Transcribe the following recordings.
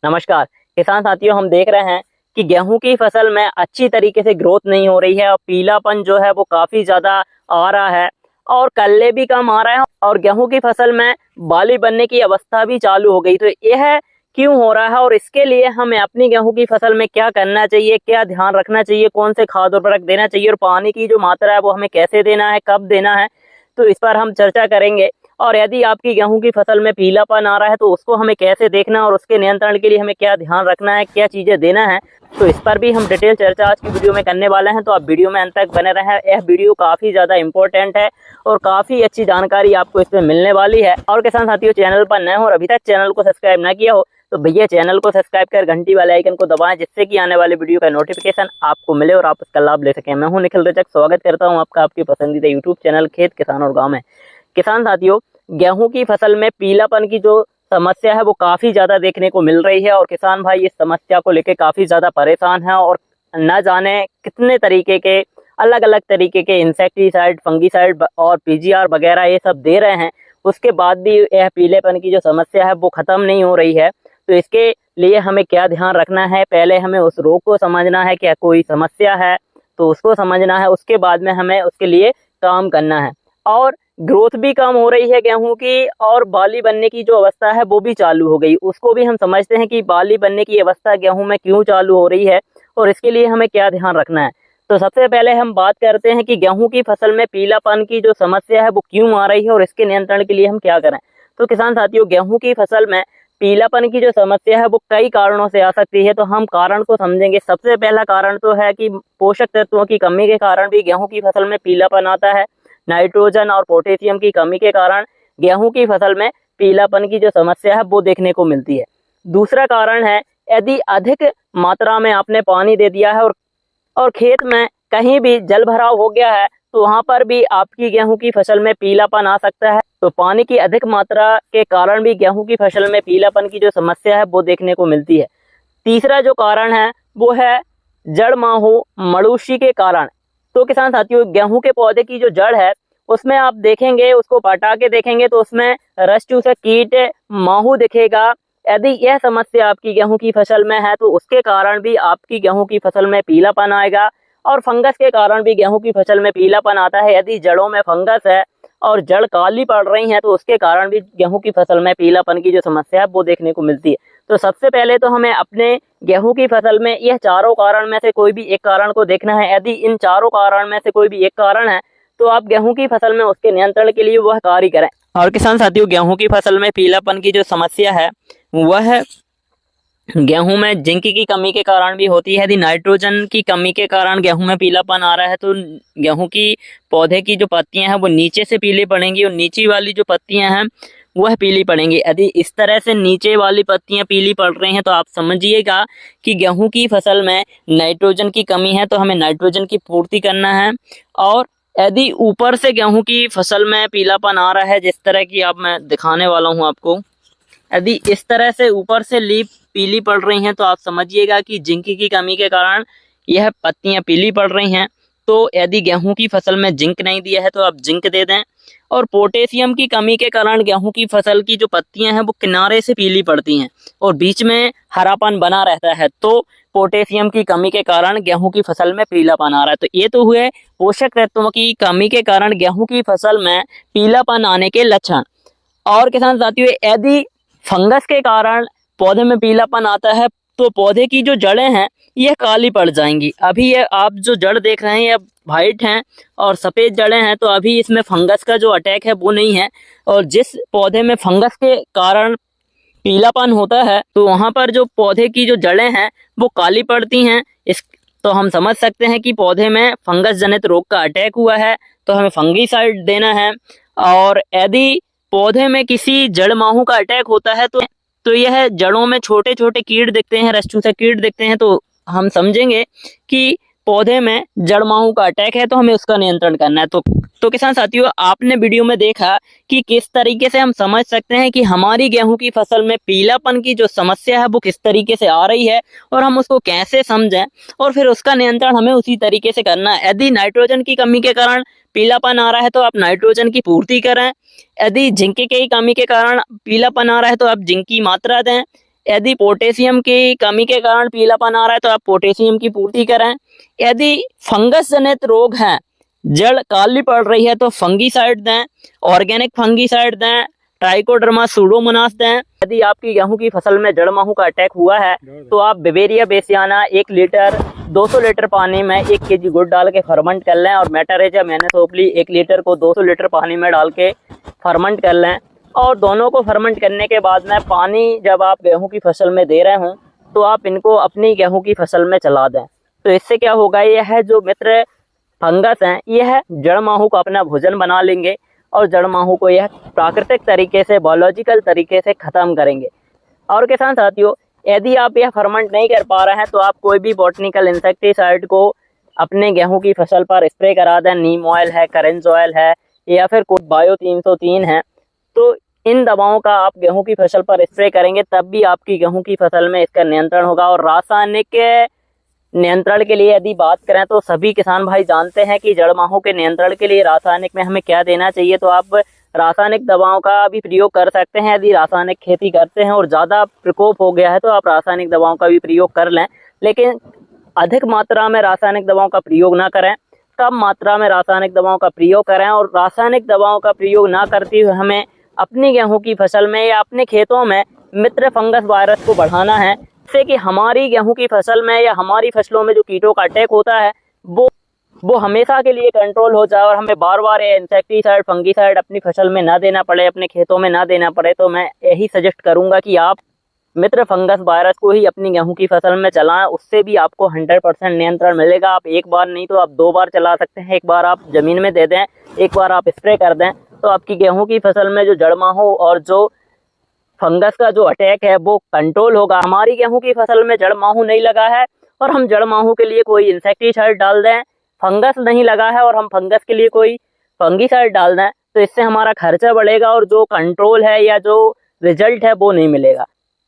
नमस्कार किसान साथियों, हम देख रहे हैं कि गेहूं की फसल में अच्छी तरीके से ग्रोथ नहीं हो रही है और पीलापन जो है वो काफी ज्यादा आ रहा है और कल्ले भी कम आ रहे हैं और गेहूं की फसल में बाली बनने की अवस्था भी चालू हो गई। तो यह क्यों हो रहा है और इसके लिए हमें अपनी गेहूं की फसल में क्या करना चाहिए, क्या ध्यान रखना चाहिए, कौन से खाद उर्वरक देना चाहिए और पानी की जो मात्रा है वो हमें कैसे देना है, कब देना है, तो इस पर हम चर्चा करेंगे। और यदि आपकी गेहूं की फसल में पीलापन आ रहा है तो उसको हमें कैसे देखना और उसके नियंत्रण के लिए हमें क्या ध्यान रखना है, क्या चीजें देना है, तो इस पर भी हम डिटेल चर्चा आज की वीडियो में करने वाले हैं। तो आप वीडियो में अंत तक बने रहें। यह वीडियो काफी ज्यादा इंपॉर्टेंट है और काफी अच्छी जानकारी आपको इसमें मिलने वाली है। और किसान साथियों, चैनल पर नए हो और अभी तक चैनल को सब्सक्राइब ना किया हो तो भैया चैनल को सब्सक्राइब कर घंटी वाले आइकन को दबाएं, जिससे कि आने वाले वीडियो का नोटिफिकेशन आपको मिले और आप उसका लाभ ले सकें। मैं हूं निखिल रजक, स्वागत करता हूं आपका आपके पसंदीदा यूट्यूब चैनल खेत किसान और गाँव में। किसान साथियों, गेहूं की फसल में पीलापन की जो समस्या है वो काफी ज्यादा देखने को मिल रही है और किसान भाई इस समस्या को लेकर काफी ज्यादा परेशान है और न जाने कितने तरीके के अलग अलग तरीके के इंसेक्टिसाइड, फंगिसाइड और पीजीआर वगैरह ये सब दे रहे हैं, उसके बाद भी यह पीलेपन की जो समस्या है वो खत्म नहीं हो रही है। तो इसके लिए हमें क्या ध्यान रखना है, पहले हमें उस रोग को समझना है, क्या कोई समस्या है तो उसको समझना है, उसके बाद में हमें उसके लिए काम करना है। और ग्रोथ भी कम हो रही है गेहूं की और बाली बनने की जो अवस्था है वो भी चालू हो गई। उसको भी हम समझते हैं कि बाली बनने की अवस्था गेहूं में क्यों चालू हो रही है और इसके लिए हमें क्या ध्यान रखना है। तो सबसे पहले हम बात करते हैं कि गेहूं की फसल में पीलापन की जो समस्या है वो क्यों आ रही है और इसके नियंत्रण के लिए हम क्या करें। तो किसान साथियों, गेहूं की फसल में पीलापन की जो समस्या है वो कई कारणों से आ सकती है। तो हम कारण को समझेंगे। सबसे पहला कारण तो है कि पोषक तत्वों की कमी के कारण भी गेहूं की फसल में पीलापन आता है। नाइट्रोजन और पोटेशियम की कमी के कारण गेहूं की फसल में पीलापन की जो समस्या है वो देखने को मिलती है। दूसरा कारण है, यदि अधिक मात्रा में आपने पानी दे दिया है और खेत में कहीं भी जल भराव हो गया है तो वहां पर भी आपकी गेहूं की फसल में पीलापन आ सकता है। तो पानी की अधिक मात्रा के कारण भी गेहूं की फसल में पीलापन की जो समस्या है वो देखने को मिलती है। तीसरा जो कारण है वो है जड़ माहू मड़ूसी के कारण। तो किसान साथियों, गेहूं के पौधे की जो जड़ है उसमें आप देखेंगे, उसको पटा के देखेंगे तो उसमें रस चूसक कीट माहू दिखेगा। यदि यह समस्या आपकी गेहूं की फसल में है तो उसके कारण भी आपकी गेहूं की फसल में पीलापन आएगा। और फंगस के कारण भी गेहूं की फसल में पीलापन आता है। यदि जड़ों में फंगस है और जड़ काली पड़ रही है तो उसके कारण भी गेहूं की फसल में पीलापन की जो समस्या है वो देखने को मिलती है। तो सबसे पहले तो हमें अपने गेहूं की फसल में यह चारों कारण में से कोई भी एक कारण को देखना है। यदि इन चारों कारण में से कोई भी एक कारण है तो आप गेहूं की फसल में उसके नियंत्रण के लिए वह कार्य करें। और किसान साथियों, गेहूं की फसल में पीलापन की जो समस्या है वह गेहूं में जिंक की कमी के कारण भी होती है। यदि नाइट्रोजन की कमी के कारण गेहूं में पीलापन आ रहा है तो गेहूं की पौधे की जो पत्तियां हैं वो नीचे से पीली पड़ेंगी और नीचे वाली जो पत्तियां हैं वह पीली पड़ेंगी। यदि इस तरह से नीचे वाली पत्तियां पीली पड़ रही हैं तो आप समझिएगा कि गेहूं की फसल में नाइट्रोजन की कमी है, तो हमें नाइट्रोजन की पूर्ति करना है। और यदि ऊपर से गेहूं की फसल में पीलापन आ रहा है, जिस तरह की अब मैं दिखाने वाला हूं आपको, यदि इस तरह से ऊपर से लीफ पीली पड़ रही हैं तो आप समझिएगा कि जिंक की कमी के कारण यह पत्तियां पीली पड़ रही हैं। तो यदि गेहूं की फसल में जिंक नहीं दिया है तो आप जिंक दे दें। और पोटेशियम की कमी के कारण गेहूं की फसल की जो पत्तियां हैं वो किनारे से पीली पड़ती हैं और बीच में हरापन बना रहता है। तो पोटेशियम की कमी के कारण गेहूं की फसल में पीलापन आ रहा है। तो ये तो हुए पोषक तत्वों की कमी के कारण गेहूं की फसल में पीलापन आने के लक्षण। और किसान साथियों, यदि फंगस के कारण पौधे में पीलापन आता है तो पौधे की जो जड़ें हैं यह काली पड़ जाएंगी। अभी ये आप जो जड़ देख रहे हैं ये वाइट हैं और सफ़ेद जड़ें हैं, तो अभी इसमें फंगस का जो अटैक है वो नहीं है। और जिस पौधे में फंगस के कारण पीलापन होता है तो वहाँ पर जो पौधे की जो जड़ें हैं वो काली पड़ती हैं। इस तो हम समझ सकते हैं कि पौधे में फंगस जनित रोग का अटैक हुआ है, तो हमें फंगीसाइड देना है। और यदि पौधे में किसी जड़ माहू का अटैक होता है तो यह जड़ों में छोटे छोटे कीट दिखते हैं, रस चूसक कीट दिखते हैं, तो हम समझेंगे कि पौधे में जड़ माहू का अटैक है, तो हमें उसका नियंत्रण करना है। तो किसान साथियों, आपने वीडियो में देखा कि किस तरीके से हम समझ सकते हैं कि हमारी गेहूं की फसल में पीलापन की जो समस्या है वो किस तरीके से आ रही है और हम उसको कैसे समझें और फिर उसका नियंत्रण हमें उसी तरीके से करना है। यदि नाइट्रोजन की कमी के कारण पीलापन आ रहा है तो आप नाइट्रोजन की पूर्ति करें। यदि जिंक की कमी के कारण पीलापन आ रहा है तो आप जिंक की मात्रा दें। यदि पोटेशियम की कमी के कारण पीलापन आ रहा है तो आप पोटेशियम की पूर्ति करें। यदि फंगस जनित रोग हैं, जड़ काली पड़ रही है तो फंगीसाइड दें, ऑर्गेनिक फंगीसाइड दें, ट्राइकोडर्मा सूडोमोनास दें। यदि आपकी गेहूं की फसल में जड़ माहू का अटैक हुआ है तो आप बिवेरिया बेसियाना 1 लीटर 200 लीटर पानी में 1 केजी गुड़ डाल के फर्मेंट कर लें, और मेटारेजा मैनेसोपली 1 लीटर को 200 लीटर पानी में डाल के फर्मेंट कर लें। और दोनों को फर्मेंट करने के बाद में पानी जब आप गेहूं की फसल में दे रहे हों तो आप इनको अपनी गेहूं की फसल में चला दें। तो इससे क्या होगा, यह जो मित्र फंगस हैं यह जड़ माहू को अपना भोजन बना लेंगे और जड़ माहू को यह प्राकृतिक तरीके से, बायोलॉजिकल तरीके से ख़त्म करेंगे। और किसान साथियों, यदि आप यह फर्मेंट नहीं कर पा रहे हैं तो आप कोई भी बॉटनिकल इंसेक्टिसाइड को अपने गेहूं की फसल पर स्प्रे करा दें। नीम ऑयल है, करेंज ऑयल है, या फिर कोई बायो 303 है, तो इन दवाओं का आप गेहूं की फसल पर स्प्रे करेंगे, तब भी आपकी गेहूं की फसल में इसका नियंत्रण होगा। और रासायनिक नियंत्रण के लिए यदि बात करें तो सभी किसान भाई जानते हैं कि जड़ माहू के नियंत्रण के लिए रासायनिक में हमें क्या देना चाहिए। तो आप रासायनिक दवाओं का भी प्रयोग कर सकते हैं। यदि रासायनिक खेती करते हैं और ज़्यादा प्रकोप हो गया है तो आप रासायनिक दवाओं का भी प्रयोग कर लें, लेकिन अधिक मात्रा में रासायनिक दवाओं का प्रयोग ना करें। कम मात्रा में रासायनिक दवाओं का प्रयोग करें, और रासायनिक दवाओं का प्रयोग ना करते हुए हमें अपनी गेहूं की फसल में या अपने खेतों में मित्र फंगस वायरस को बढ़ाना है, जिससे कि हमारी गेहूं की फसल में या हमारी फसलों में जो कीटों का अटैक होता है वो हमेशा के लिए कंट्रोल हो जाए और हमें बार बार इंसेक्टिसाइड, फंगीसाइड अपनी फसल में ना देना पड़े, अपने खेतों में ना देना पड़े। तो मैं यही सजेस्ट करूंगा कि आप मित्र फंगस वायरस को ही अपनी गेहूं की फसल में चलाएं, उससे भी आपको 100% नियंत्रण मिलेगा। आप एक बार नहीं तो आप 2 बार चला सकते हैं। एक बार आप जमीन में दे दें, एक बार आप स्प्रे कर दें, तो आपकी गेहूं की फसल में जो जड़ माहू और जो फंगस का जो अटैक है वो कंट्रोल होगा। हमारी गेहूं की फसल में जड़ माहू नहीं लगा है और हम जड़ माहू के लिए कोई इंसेक्टिसाइड डाल दें, फंगस नहीं लगा है और हम फंगस के लिए कोई फंगीसाइड डाल दें, तो इससे हमारा खर्चा बढ़ेगा और जो कंट्रोल है या जो रिजल्ट है वो नहीं मिलेगा।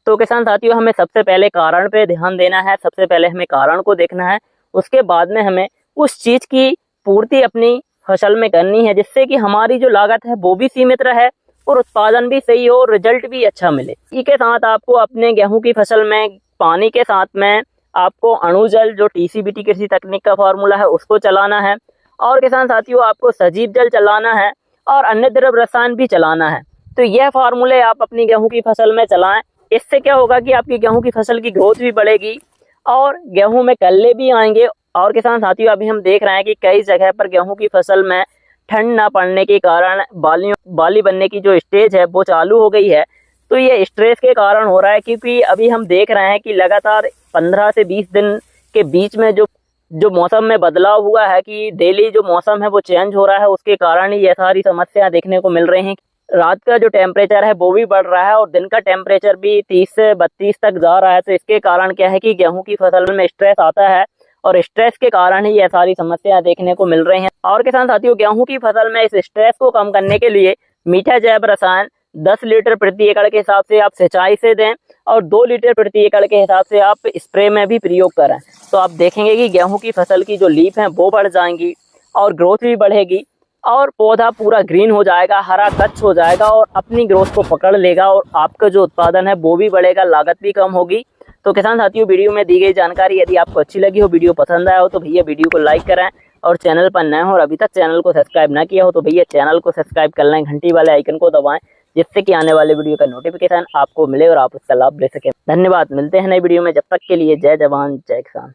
तो किसान साथियों, हमें सबसे पहले कारण पे ध्यान देना है, सबसे पहले हमें कारण को देखना है, उसके बाद में हमें उस चीज़ की पूर्ति अपनी फसल में करनी है जिससे कि हमारी जो लागत है वो भी सीमित रहे और उत्पादन भी सही हो, रिजल्ट भी अच्छा मिले। इसी के साथ आपको अपने गेहूं की फसल में पानी के साथ में आपको अणुजल, जो TCBT कृषि तकनीक का फार्मूला है, उसको चलाना है। और किसान साथियों, आपको सजीव जल चलाना है और अन्य द्रव रसायन भी चलाना है। तो यह फार्मूले आप अपनी गेहूं की फसल में चलाएं। इससे क्या होगा कि आपकी गेहूं की फसल की ग्रोथ भी बढ़ेगी और गेहूं में कल्ले भी आएंगे। और किसान साथियों, अभी हम देख रहे हैं कि कई जगह पर गेहूं की फसल में ठंड ना पड़ने के कारण बाली बनने की जो स्टेज है वो चालू हो गई है। तो ये स्ट्रेस के कारण हो रहा है, क्योंकि अभी हम देख रहे हैं कि लगातार 15 से 20 दिन के बीच में जो मौसम में बदलाव हुआ है, कि डेली जो मौसम है वो चेंज हो रहा है, उसके कारण ही ये सारी समस्या देखने को मिल रही हैं। रात का जो टेम्परेचर है वो भी बढ़ रहा है और दिन का टेम्परेचर भी 30 से 32 तक जा रहा है। तो इसके कारण क्या है कि गेहूं की फसल में स्ट्रेस आता है और स्ट्रेस के कारण ही ये सारी समस्याएं देखने को मिल रही हैं। और किसान साथियों, गेहूं की फसल में इस स्ट्रेस को कम करने के लिए मीठा जैव रसायन 10 लीटर प्रति एकड़ के हिसाब से आप सिंचाई से दें और 2 लीटर प्रति एकड़ के हिसाब से आप स्प्रे में भी प्रयोग करें। तो आप देखेंगे कि गेहूं की फसल की जो लीफ हैं वो बढ़ जाएंगी और ग्रोथ भी बढ़ेगी और पौधा पूरा ग्रीन हो जाएगा, हरा गच्छ हो जाएगा और अपनी ग्रोथ को पकड़ लेगा और आपका जो उत्पादन है वो भी बढ़ेगा, लागत भी कम होगी। तो किसान साथियों, वीडियो में दी गई जानकारी यदि आपको अच्छी लगी हो, वीडियो पसंद आया हो, तो भैया वीडियो को लाइक करें और चैनल पर नए हो और अभी तक चैनल को सब्सक्राइब ना किया हो तो भैया चैनल को सब्सक्राइब कर लें, घंटी वाले आइकन को दबाएं, जिससे कि आने वाले वीडियो का नोटिफिकेशन आपको मिले और आप उसका लाभ ले सकें। धन्यवाद, मिलते हैं नई वीडियो में, जब तक के लिए जय जवान जय किसान।